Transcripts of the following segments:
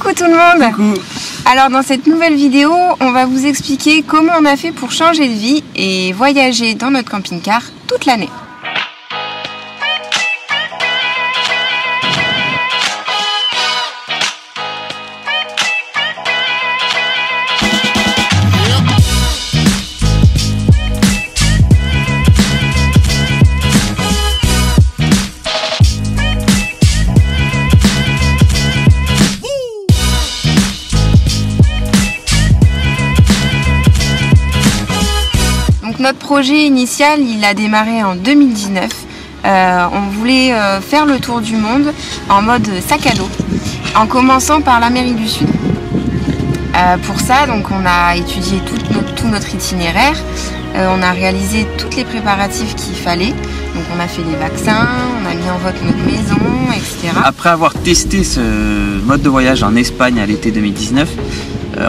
Coucou tout le monde. Coucou. Alors dans cette nouvelle vidéo, on va vous expliquer comment on a fait pour changer de vie et voyager dans notre camping-car toute l'année. Notre projet initial, il a démarré en 2019. On voulait faire le tour du monde en mode sac à dos, en commençant par l'Amérique du Sud. Pour ça, donc, on a étudié tout notre itinéraire. On a réalisé tous les préparatifs qu'il fallait. Donc on a fait les vaccins, on a mis en vote notre maison, etc. Après avoir testé ce mode de voyage en Espagne à l'été 2019,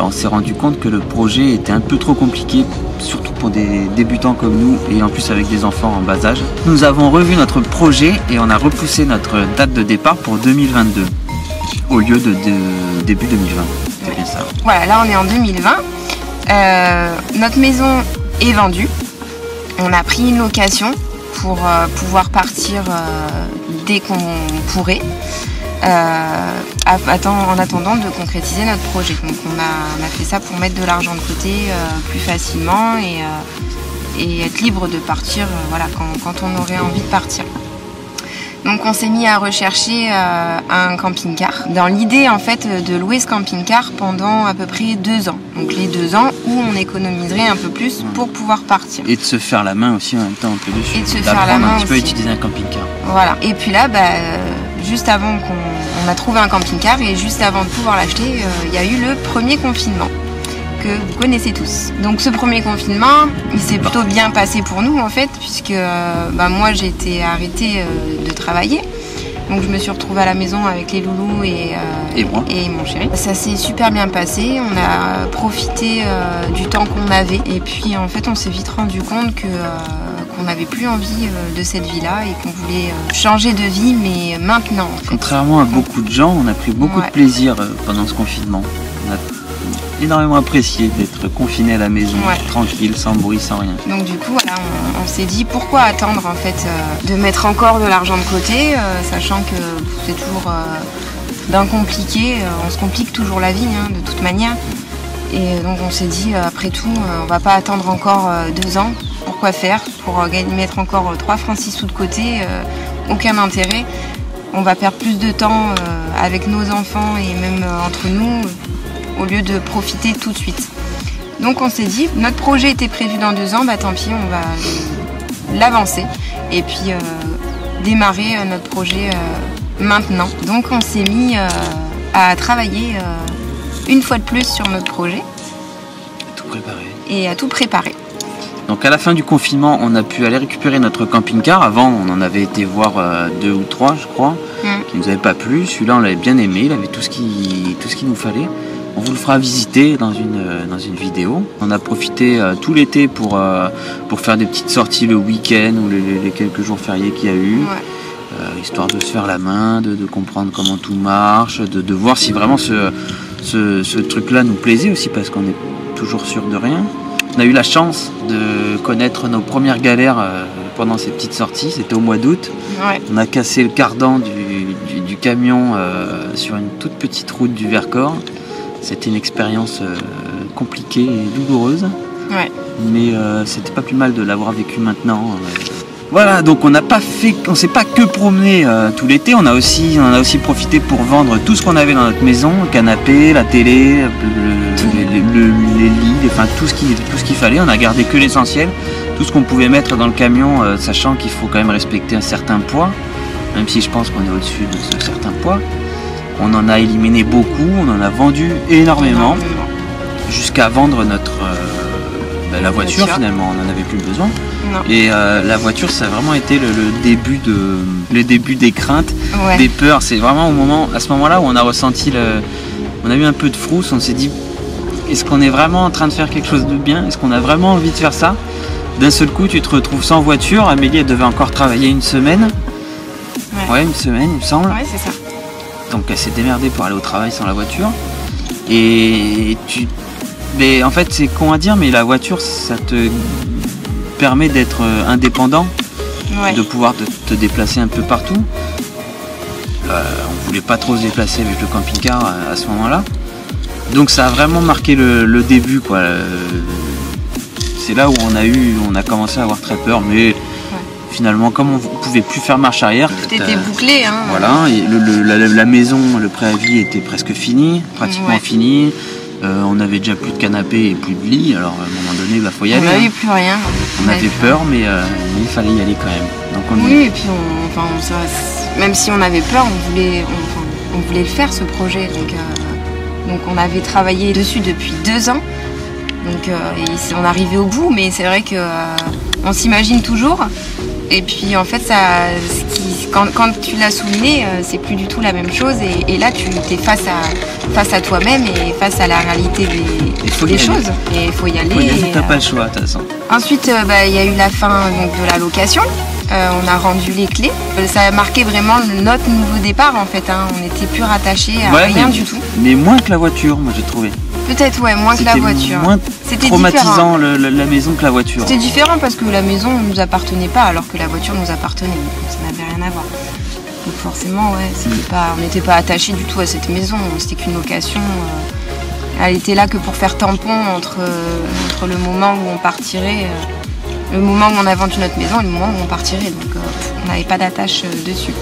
on s'est rendu compte que le projet était un peu trop compliqué, surtout pour des débutants comme nous et en plus avec des enfants en bas âge. Nous avons revu notre projet et on a repoussé notre date de départ pour 2022 au lieu de début 2020. C'est bien ça. Voilà, là on est en 2020. Notre maison est vendue. On a pris une location pour pouvoir partir dès qu'on pourrait. En attendant de concrétiser notre projet. Donc on a fait ça pour mettre de l'argent de côté plus facilement et être libre de partir voilà, quand on aurait envie de partir. Donc on s'est mis à rechercher un camping-car dans l'idée en fait de louer ce camping-car pendant à peu près 2 ans. Donc les 2 ans où on économiserait un peu plus pour pouvoir partir. Et de se faire la main aussi en même temps un peu dessus. Et de se faire la main un petit peu à aussi. utiliser un camping-car. Voilà. Et puis là, juste avant qu'on a trouvé un camping-car et juste avant de pouvoir l'acheter, il y a eu le premier confinement que vous connaissez tous. Donc ce premier confinement, il s'est plutôt bien passé pour nous en fait, puisque moi j'ai été arrêtée de travailler. Donc je me suis retrouvée à la maison avec les loulous et mon chéri. Ça s'est super bien passé, on a profité du temps qu'on avait et puis en fait on s'est vite rendu compte qu'on n'avait plus envie de cette vie-là et qu'on voulait changer de vie, mais maintenant. En fait. Contrairement à beaucoup de gens, on a pris beaucoup de plaisir pendant ce confinement. On a énormément apprécié d'être confiné à la maison, tranquille, sans bruit, sans rien. Donc du coup, voilà, on s'est dit pourquoi attendre en fait de mettre encore de l'argent de côté, sachant que c'est toujours d'un compliqué, on se complique toujours la vie de toute manière. Et donc on s'est dit après tout, on va pas attendre encore 2 ans. Pourquoi faire? Pour mettre encore 3 francs 6 sous de côté, aucun intérêt. On va perdre plus de temps avec nos enfants et même entre nous, au lieu de profiter tout de suite. Donc on s'est dit, notre projet était prévu dans 2 ans, tant pis, on va l'avancer et puis démarrer notre projet maintenant. Donc on s'est mis à travailler une fois de plus sur notre projet. Tout préparer. Et à tout préparer. Donc à la fin du confinement, on a pu aller récupérer notre camping-car. Avant, on en avait été voir 2 ou 3, je crois, qui nous avaient pas plu. Celui-là, on l'avait bien aimé, il avait tout ce qu'il nous fallait. On vous le fera visiter dans une vidéo. On a profité tout l'été pour faire des petites sorties le week-end ou les quelques jours fériés qu'il y a eu. Histoire de se faire la main, de comprendre comment tout marche, de voir si vraiment ce truc-là nous plaisait aussi, parce qu'on est toujours sûr de rien. On a eu la chance de connaître nos premières galères pendant ces petites sorties, c'était au mois d'août. On a cassé le cardan du camion sur une toute petite route du Vercors. C'était une expérience compliquée et douloureuse, mais c'était pas plus mal de l'avoir vécu maintenant. Voilà, donc on s'est pas que promené tout l'été, on a aussi profité pour vendre tout ce qu'on avait dans notre maison, le canapé, la télé, les lits, enfin tout ce qu'il fallait. On a gardé que l'essentiel, tout ce qu'on pouvait mettre dans le camion, sachant qu'il faut quand même respecter un certain poids, même si je pense qu'on est au-dessus de ce certain poids. On en a éliminé beaucoup, on en a vendu énormément, jusqu'à vendre la voiture finalement, on n'en avait plus besoin. Non. Et la voiture, ça a vraiment été le début des craintes, des peurs. C'est vraiment à ce moment-là où on a ressenti on a eu un peu de frousse, on s'est dit, est-ce qu'on est vraiment en train de faire quelque chose de bien? Est-ce qu'on a vraiment envie de faire ça? D'un seul coup, tu te retrouves sans voiture. Amélie, elle devait encore travailler une semaine. Ouais, une semaine, il me semble. Ouais, c'est ça. donc elle s'est démerdée pour aller au travail sans la voiture. Et mais en fait c'est con à dire, mais la voiture ça te permet d'être indépendant, de pouvoir te déplacer un peu partout. On voulait pas trop se déplacer avec le camping-car à ce moment-là. Donc ça a vraiment marqué le début, quoi. C'est là où on a commencé à avoir très peur, mais finalement comme on ne pouvait plus faire marche arrière, tout était bouclé. Hein, voilà, et la maison, le préavis était presque fini, pratiquement fini. On avait déjà plus de canapé et plus de lit, alors à un moment donné, il faut y aller. On n'avait plus rien. On avait peur, mais il fallait y aller quand même. Donc oui, et puis même si on avait peur, on voulait le faire, ce projet. Donc on avait travaillé dessus depuis 2 ans. Donc on arrivait au bout, mais c'est vrai qu'on s'imagine toujours. Et puis en fait, quand tu l'as souligné, c'est plus du tout la même chose. Et là, tu es face à toi-même et face à la réalité des choses. Et il faut y aller. T'as pas le choix, de toute façon. Ensuite, il y a eu la fin de la location. On a rendu les clés. Ça a marqué vraiment notre nouveau départ en fait. Hein. On n'était plus rattachés à rien du tout. Mais moins que la voiture, moi j'ai trouvé. Peut-être moins que la voiture. C'était traumatisant la maison que la voiture. C'était différent parce que la maison ne nous appartenait pas alors que la voiture nous appartenait. Donc ça n'avait rien à voir. Donc forcément, on n'était pas attachés du tout à cette maison. C'était qu'une location. Elle était là que pour faire tampon entre le moment où on partirait. Le moment où on a vendu notre maison et le moment où on partirait, donc on n'avait pas d'attache dessus.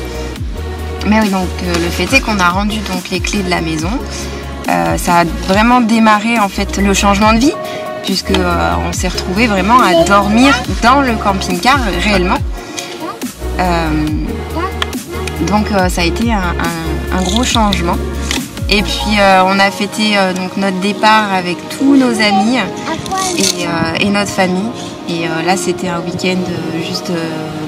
Mais oui, donc le fait est qu'on a rendu donc les clés de la maison. Ça a vraiment démarré en fait le changement de vie, puisque on s'est retrouvé vraiment à dormir dans le camping-car réellement. Donc ça a été un gros changement. Et puis on a fêté donc notre départ avec tous nos amis et notre famille. Et là, c'était un week-end juste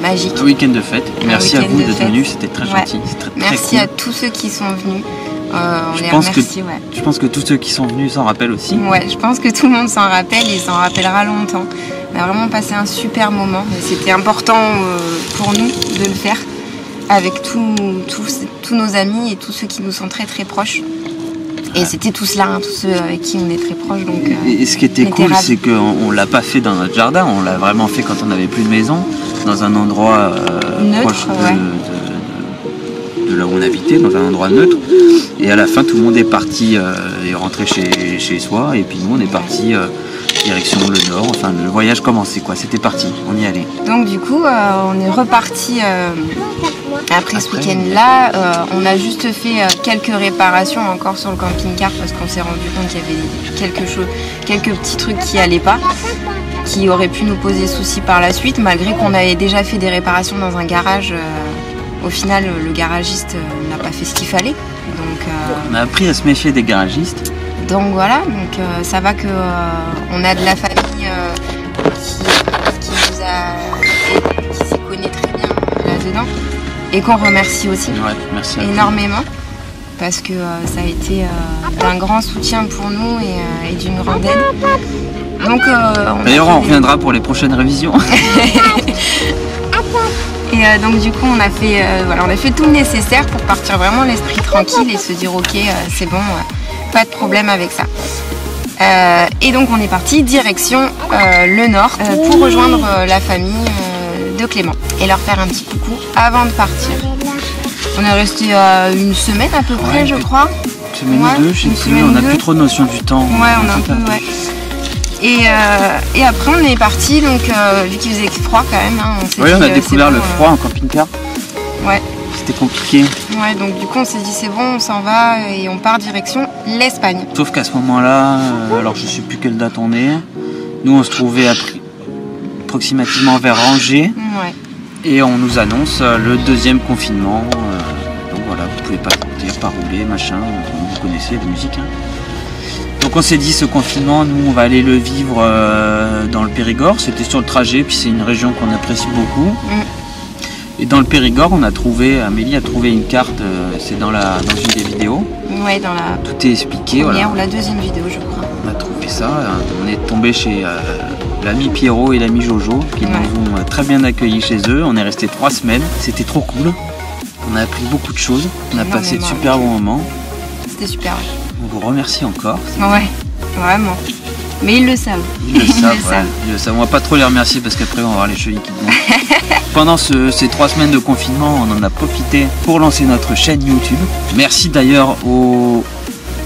magique. Un week-end de fête. Merci à vous d'être venus, c'était très gentil. Merci à tous ceux qui sont venus. Je pense que tous ceux qui sont venus s'en rappellent aussi. Ouais, je pense que tout le monde s'en rappelle et s'en rappellera longtemps. On a vraiment passé un super moment. C'était important pour nous de le faire avec tous nos amis et tous ceux qui nous sont très très proches. Et c'était tous là, tous ceux avec qui on est très proches. Donc, et ce qui était cool, c'est qu'on ne l'a pas fait dans notre jardin, on l'a vraiment fait quand on n'avait plus de maison, dans un endroit proche de là où on habitait, dans un endroit neutre. Et à la fin, tout le monde est parti et rentré chez soi. Et puis nous, on est parti direction le nord. Enfin, le voyage commençait, quoi. C'était parti, on y allait. Donc du coup, on est reparti... Après ce week-end-là, on a juste fait quelques réparations encore sur le camping-car parce qu'on s'est rendu compte qu'il y avait quelques petits trucs qui n'allaient pas, qui auraient pu nous poser souci par la suite, malgré qu'on avait déjà fait des réparations dans un garage. Au final, le garagiste n'a pas fait ce qu'il fallait. Donc, on a appris à se méfier des garagistes. Donc voilà, donc ça va que on a de la famille qui nous a aidés, qui s'y connaît très bien là-dedans. Et qu'on remercie aussi énormément parce que ça a été d'un grand soutien pour nous et d'une grande aide. Donc, d'ailleurs, on reviendra pour les prochaines révisions. Et donc du coup, on a fait tout le nécessaire pour partir vraiment l'esprit tranquille et se dire ok, c'est bon, pas de problème avec ça. Et donc on est parti direction le nord pour rejoindre la famille de Clément et leur faire un petit coucou avant de partir. On est resté une semaine à peu près, je crois. Une semaine ou deux, je sais plus, on n'a plus trop de notion du temps. Ouais, on a un peu, Et après on est parti, donc vu qu'il faisait froid quand même. Hein, on a découvert le froid en camping-car. Ouais. C'était compliqué. Ouais, donc du coup on s'est dit c'est bon, on s'en va et on part direction l'Espagne. Sauf qu'à ce moment-là, alors je sais plus quelle date on est, nous on se trouvait approximativement vers Angers. Ouais. Et on nous annonce le deuxième confinement. Donc voilà, vous pouvez pas sortir, pas rouler, machin. Vous connaissez la musique. Hein. Donc on s'est dit ce confinement, nous on va aller le vivre dans le Périgord. C'était sur le trajet, puis c'est une région qu'on apprécie beaucoup. Et dans le Périgord, Amélie a trouvé une carte, c'est dans une des vidéos. Ouais, tout est expliqué. Première ou la deuxième vidéo, je crois. On a trouvé ça. On est tombé chez l'ami Pierrot et l'ami Jojo, qui nous ont très bien accueillis chez eux. On est resté 3 semaines. C'était trop cool. On a appris beaucoup de choses. On a passé de super bons moments. C'était super, ouais. On vous remercie encore. Ouais, vraiment. Mais ils le savent. Ils le savent. On va pas trop les remercier parce qu'après on va avoir les chevilles qui tombent. Pendant ces 3 semaines de confinement, on en a profité pour lancer notre chaîne YouTube. Merci d'ailleurs aux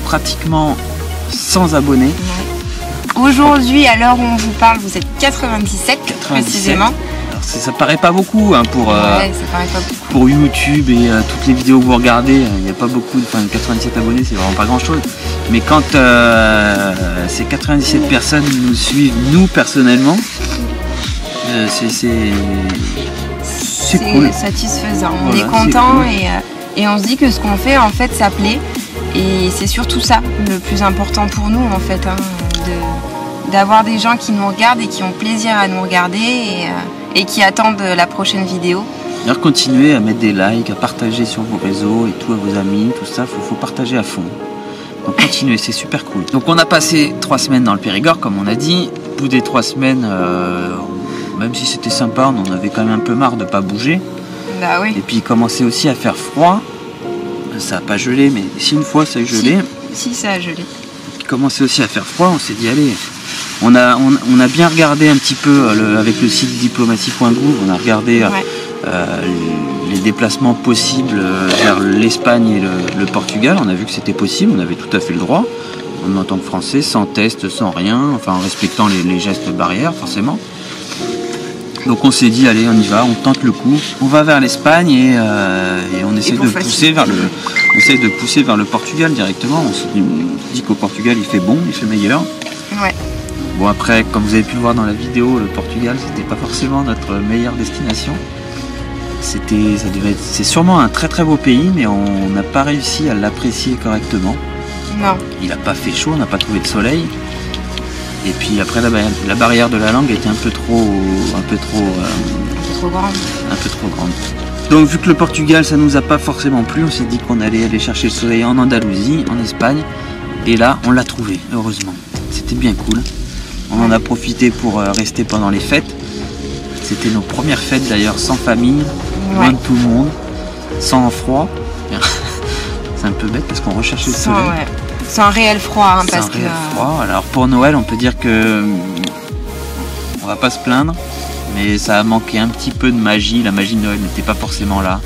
pratiquement 100 abonnés. Ouais. Aujourd'hui, à l'heure où on vous parle, vous êtes 97 précisément. Alors, ça paraît pas beaucoup hein, pour, ça paraît pas beaucoup. Pour YouTube et toutes les vidéos que vous regardez. Il n'y a pas beaucoup, 97 abonnés, c'est vraiment pas grand chose. Mais quand ces 97 personnes nous suivent, nous personnellement, c'est cool. Satisfaisant. On est content cool. Et on se dit que ce qu'on fait en fait ça plaît. Et c'est surtout ça le plus important pour nous en fait, hein, d'avoir des gens qui nous regardent et qui ont plaisir à nous regarder et qui attendent la prochaine vidéo. Alors continuez à mettre des likes, à partager sur vos réseaux et tout à vos amis, tout ça, faut partager à fond. Donc continuez, c'est super cool. Donc on a passé 3 semaines dans le Périgord comme on a dit. Au bout des 3 semaines, même si c'était sympa, on en avait quand même un peu marre de pas bouger. Bah oui. Et puis il commençait aussi à faire froid. Ça n'a pas gelé, mais si une fois ça a gelé. Si ça a gelé. Il commençait aussi à faire froid, on s'est dit allez. On a bien regardé un petit peu avec le site diplomatie.gouv, on a regardé les déplacements possibles vers l'Espagne et le Portugal. On a vu que c'était possible, on avait tout à fait le droit. En tant que Français, sans test, sans rien, enfin en respectant les gestes barrières forcément. Donc on s'est dit allez on y va, on tente le coup, on va vers l'Espagne et on essaie de pousser vers le Portugal directement. On se dit qu'au Portugal il fait bon, il fait meilleur. Ouais. Bon après, comme vous avez pu le voir dans la vidéo, le Portugal c'était pas forcément notre meilleure destination. C'est sûrement un très très beau pays, mais on n'a pas réussi à l'apprécier correctement. Non. Il n'a pas fait chaud, on n'a pas trouvé de soleil. Et puis après la barrière de la langue était un peu trop grande. Donc vu que le Portugal ça nous a pas forcément plu, on s'est dit qu'on allait aller chercher le soleil en Andalousie, en Espagne. Et là on l'a trouvé, heureusement. C'était bien cool. On en a profité pour rester pendant les fêtes. C'était nos premières fêtes d'ailleurs sans famille, loin de tout le monde, sans froid. C'est un peu bête parce qu'on recherchait le soleil. Ouais. C'est un réel froid. Hein, froid. Alors pour Noël, on peut dire que on va pas se plaindre, mais ça a manqué un petit peu de magie. La magie de Noël n'était pas forcément là.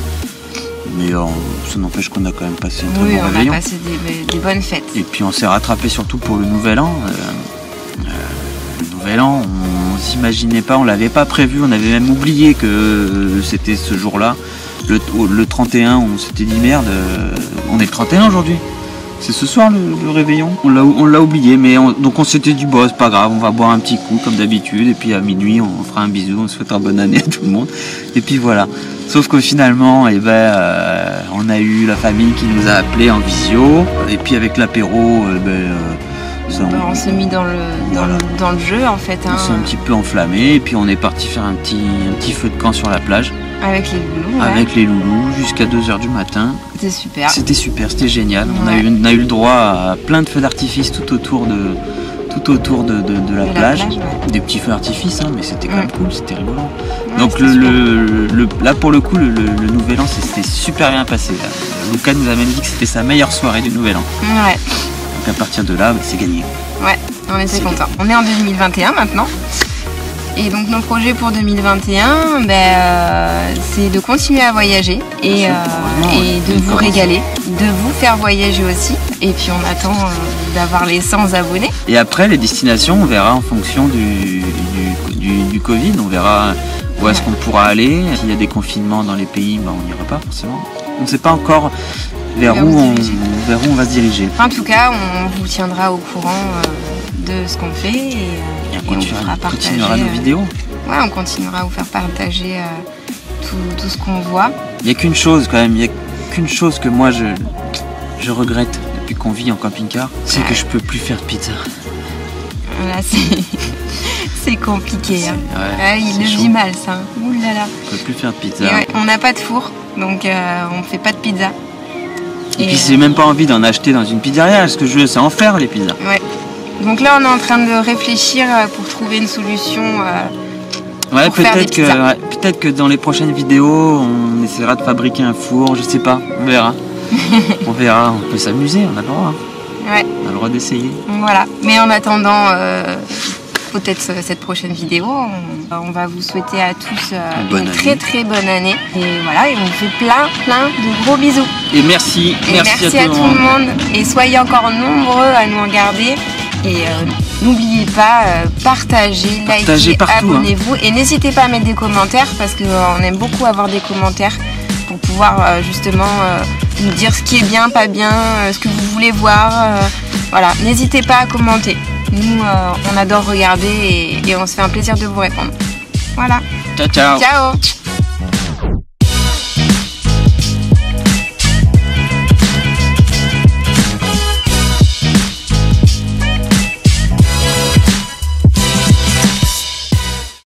Mais ça n'empêche qu'on a quand même passé un très bon réveillon. On a passé des bonnes fêtes. Et puis on s'est rattrapé surtout pour le Nouvel An. Le Nouvel An, on s'imaginait pas, on l'avait pas prévu, on avait même oublié que c'était ce jour-là. Le 31, on s'était dit merde, on est le 31 aujourd'hui. C'est ce soir le réveillon. On l'a oublié, mais donc on s'était dit bon c'est pas grave, on va boire un petit coup comme d'habitude et puis à minuit on fera un bisou, on souhaitera bonne année à tout le monde. Et puis voilà. Sauf que finalement, on a eu la famille qui nous a appelés en visio et puis avec l'apéro, on s'est mis dans le jeu en fait. On s'est un petit peu enflammé et puis on est parti faire un petit feu de camp sur la plage. Avec les loulous. Avec les loulous jusqu'à 2 h du matin. C'était super. C'était génial. Ouais. On a eu le droit à plein de feux d'artifice tout autour de la plage. Ouais. Des petits feux d'artifice, hein, mais c'était quand même cool, c'était rigolo. Ouais, donc là pour le coup, le Nouvel An c'était super bien passé. Lucas nous a même dit que c'était sa meilleure soirée du Nouvel An. Ouais. Donc à partir de là, c'est gagné. Ouais, on était contents. On est en 2021 maintenant. Et donc nos projets pour 2021, c'est de continuer à voyager et de vous régaler, de vous faire voyager aussi. Et puis on attend d'avoir les 100 abonnés. Et après les destinations, on verra en fonction du Covid, on verra où est-ce qu'on pourra aller. S'il y a des confinements dans les pays, on n'ira pas forcément. On ne sait pas encore vers où on va se diriger. En tout cas, on vous tiendra au courant de ce qu'on fait et on fera partager. Continuera nos vidéos. Ouais, on continuera à vous faire partager tout ce qu'on voit. Il n'y a qu'une chose quand même, que moi je regrette depuis qu'on vit en camping-car, c'est que je peux plus faire de pizza. Là c'est compliqué. Hein. Il le vit mal ça. Ouh là là. On peut plus faire de pizza. On n'a pas de four, donc on fait pas de pizza. Et puis j'ai même pas envie d'en acheter dans une pizzeria, ce que je veux c'est en faire les pizzas. Ouais. Donc là on est en train de réfléchir pour trouver une solution. Peut-être peut-être que dans les prochaines vidéos, on essaiera de fabriquer un four, je sais pas, on verra. On verra, on peut s'amuser, on a le droit. Ouais. On a le droit d'essayer. Voilà, mais en attendant peut-être cette prochaine vidéo, on va vous souhaiter à tous une très très bonne année. Et voilà, et on vous fait plein de gros bisous. Et merci à tout le monde. Et soyez encore nombreux à nous regarder. Et n'oubliez pas, partagez, likez, abonnez-vous. Et n'hésitez pas à mettre des commentaires parce qu'on aime beaucoup avoir des commentaires pour pouvoir justement nous dire ce qui est bien, pas bien, ce que vous voulez voir. Voilà, n'hésitez pas à commenter. Nous, on adore regarder et on se fait un plaisir de vous répondre. Voilà. Ciao, ciao. Ciao.